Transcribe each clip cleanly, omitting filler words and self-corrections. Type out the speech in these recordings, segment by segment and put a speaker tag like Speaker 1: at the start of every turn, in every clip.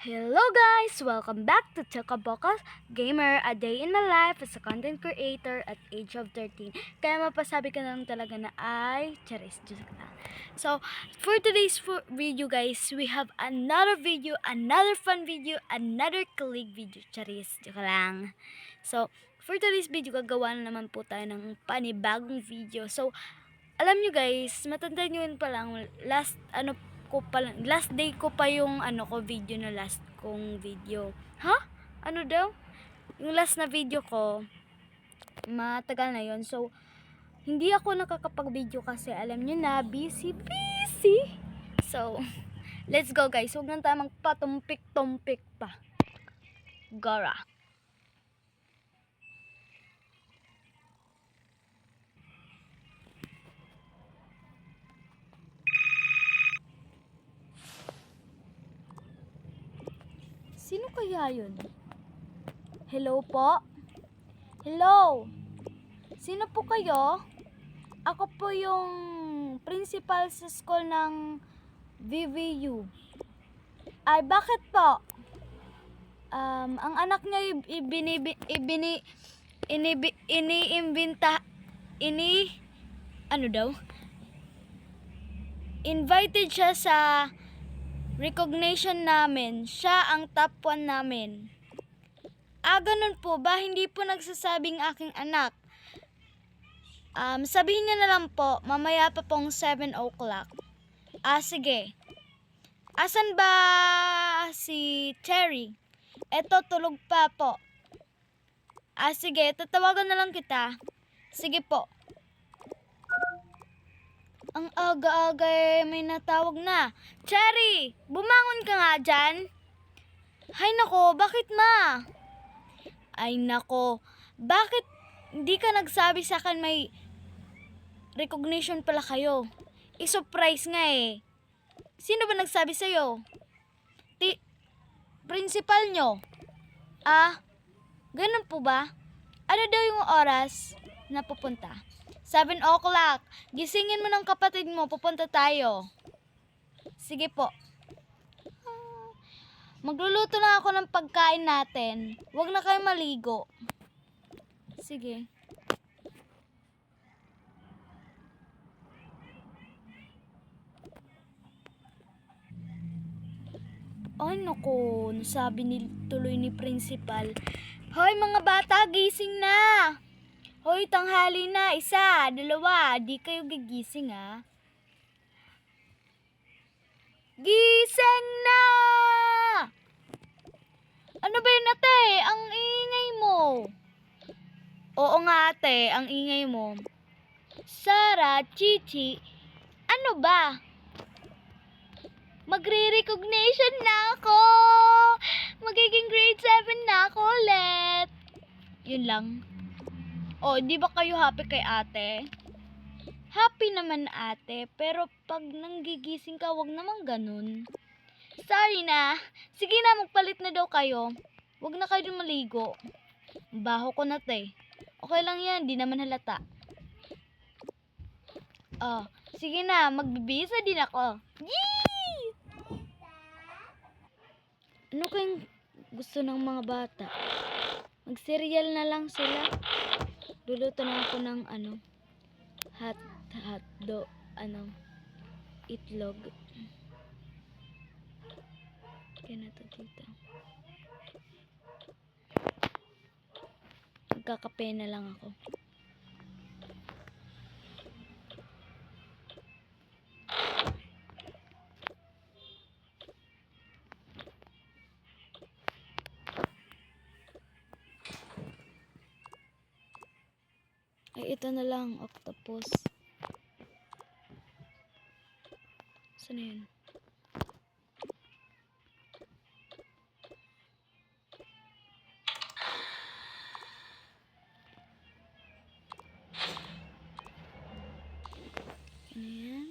Speaker 1: Hello guys! Welcome back to Chocoboca Gamer, a day in my life as a content creator at age of 13. Kaya mapasabi ka na lang talaga na ay charis. So, for today's video guys, we have another video, another fun video, another kilig video. Charis, joke lang. So, for today's video, gagawa na naman po tayo ng panibagong video. So, alam nyo guys, matandaan nyo yun pa lang, last day ko pa yung video na last kong video. Ha? Ano daw? Yung last na video ko, matagal na yon. So, hindi ako nakakapag-video kasi alam nyo na, busy. So, let's go guys. Huwag nang tayo magpatumpik-tumpik pa. Gara. Sino kaya yun? Hello po? Hello? Sino po kayo? Ako po yung principal sa school ng VVU. Ay, bakit po? Ang anak niya invited siya sa recognition namin. Siya ang top 1 namin. Ganun po ba? Hindi po nagsasabing aking anak. Sabihin niyo na lang po, mamaya pa pong 7 o'clock. Sige. Asan ba si Cherry? Eto, tulog pa po. Sige, tatawagan na lang kita. Sige po. Ang aga-aga may natawag na. Cherry, bumangon ka nga dyan. Hay nako, bakit ma? Ay nako, bakit hindi ka nagsabi sa akin may recognition pala kayo? I-surprise nga eh. Sino ba nagsabi sa'yo? Principal nyo? Ganun po ba? Ano daw yung oras na pupunta? 7 o'clock. Gisingin mo ng kapatid mo, pupunta tayo. Sige po. Magluluto na ako ng pagkain natin. Huwag na kayo maligo. Sige. Ay naku, nasabi tuloy ni principal. Hoy mga bata, gising na! Hoy, tanghali na, 1, 2, di kayo gigising ha. Gising na! Ano ba yun ate? Ang ingay mo. Oo nga ate, ang ingay mo. Sarah, Chichi, ano ba? Magre-recognition na ako! Magiging grade 7 na ako ulit. Yun lang. Di ba kayo happy kay ate? Happy naman ate, pero pag nanggigising ka, wag naman ganun. Sorry na. Sige na, magpalit na daw kayo. Wag na kayo maligo. Baho ko na te. Okay lang yan, di naman halata. Sige na, magbibisa din ako. Yee! Ano kayong gusto ng mga bata? Mag-cereal na lang sila. Luluto na ako ng itlog. Kaya na to dito. Magkakape na lang ako. Ay, ito na lang, octopus. Saan na yun? Ano yan?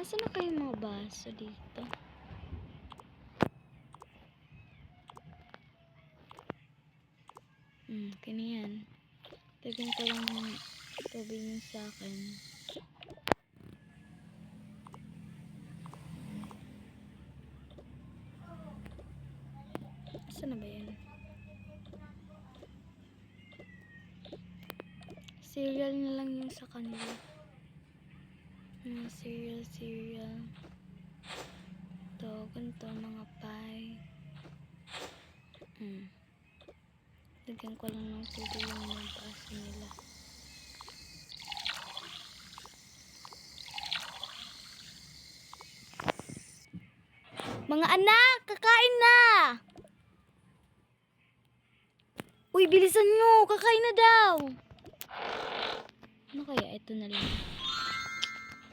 Speaker 1: Asan na kayo mga baso dito? Kaniyan. Tagan ko lang ng tubig niyo sa akin. Asan na ba yan? Cereal na lang yung sa kanila. Cereal. Ito, ganito, mga pie. Lagyan ko lang ng tubig yung mga baso nila. Mga anak, kakain na! Uy, bilisan nyo! Kakain na daw! Ano kaya? Ito na lang.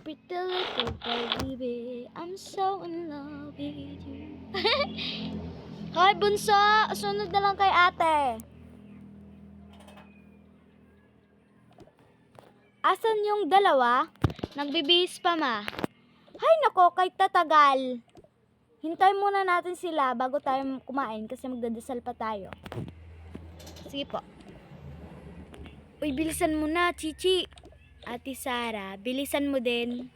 Speaker 1: Pretty little baby, I'm so in love with you. Hoy, bunso! Sunod na lang kay ate. Asan yung dalawa? Nagbibihis pa ma. Hay nako, kay tatagal. Hintay muna natin sila bago tayo kumain kasi magdadasal pa tayo. Sige po. Uy, bilisan mo na, Chichi. Ate Sara, bilisan mo din.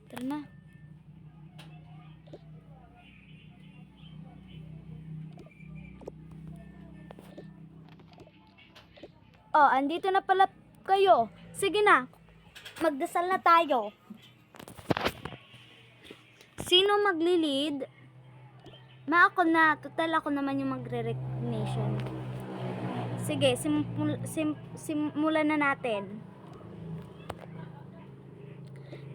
Speaker 1: Tara na. Oh, andito na pala kayo. Sige na. Magdasal na tayo. Sino magli-lead? Ako na. Total ako naman yung magre-recognition. Sige, simulan na natin.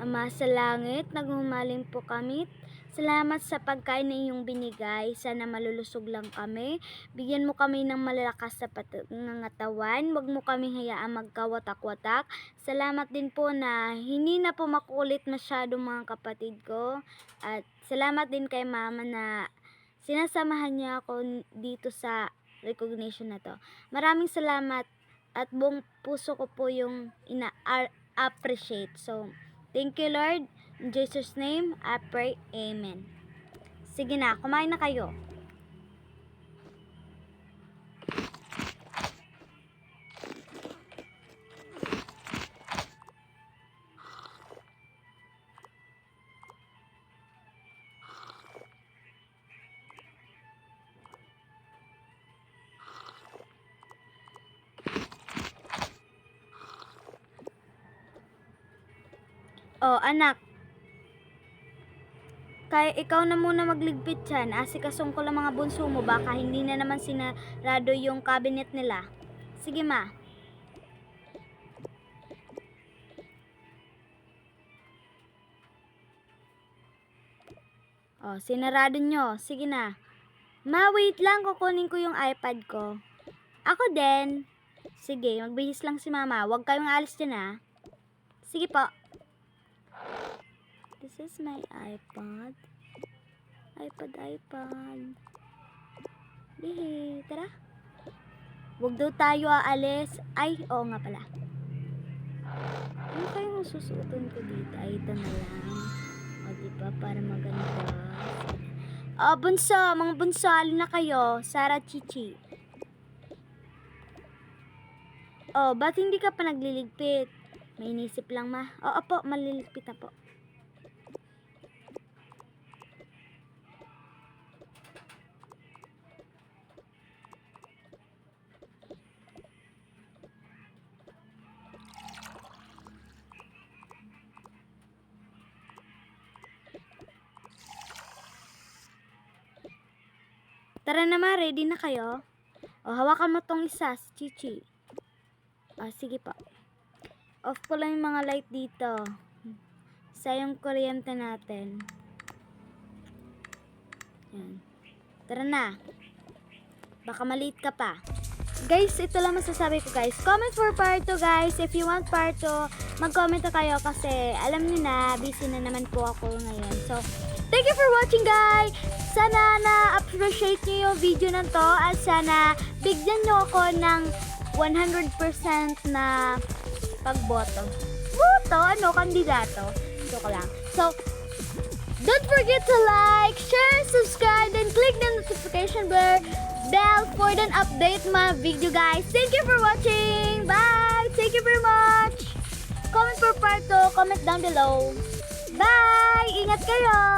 Speaker 1: Ama sa langit, naghumaling po kami. Salamat sa pagkain na iyong binigay. Sana malulusog lang kami. Bigyan mo kami ng malalakas sa pangangatawan. Huwag mo kami hayaan magkawatak-watak. Salamat din po na hindi na po makulit masyado mga kapatid ko. At salamat din kay mama na sinasamahan niya ako dito sa recognition na to. Maraming salamat at buong puso ko po yung ina-appreciate. So, thank you Lord. In Jesus' name, I pray. Amen. Sige na, kumain na kayo. Oh, anak. Kaya ikaw na muna magligpit dyan. Asikasong ko lang mga bunso mo. Baka hindi na naman sinarado yung cabinet nila. Sige ma. Oh, sinarado nyo. Sige na. Ma, wait lang. Kukunin ko yung iPad ko. Ako din. Sige, magbihis lang si mama. Huwag kayong alis dyan ha. Sige po. This is my iPad. iPad. Bihi, tara. Huwag daw tayo aalis. Ay, oo nga pala. Ano kayong susuotin ko dito? Ay, ito na lang. O, diba? Para maganda. O, bunso. Mga bunso, alin na kayo. Sara, Chichi. O, ba't hindi ka pa nagliligpit? May inisip lang ma. Oo po, maliligpit na po. Tara na ma, ready na kayo? O, hawakan mo tong isa, si Chichi. O, sige po. Off ko lang yung mga light dito. Sa yung kuryente natin. Yan. Tara na. Baka maliit ka pa. Guys, ito lang masasabi ko guys. Comment for part 2 guys. If you want part 2, mag-comment na kayo kasi alam niyo na, busy na naman po ako ngayon. So, thank you for watching guys. Sana na-appreciate niyo yung video na to at sana bigyan niyo ako ng 100% na pagboto. Boto? Ano? Kandidato? Joke lang. So, don't forget to like, share, subscribe, and click the notification bell for the update my video guys. Thank you for watching. Bye. Thank you very much. Comment for part 2. Comment down below. Bye. Ingat kayo.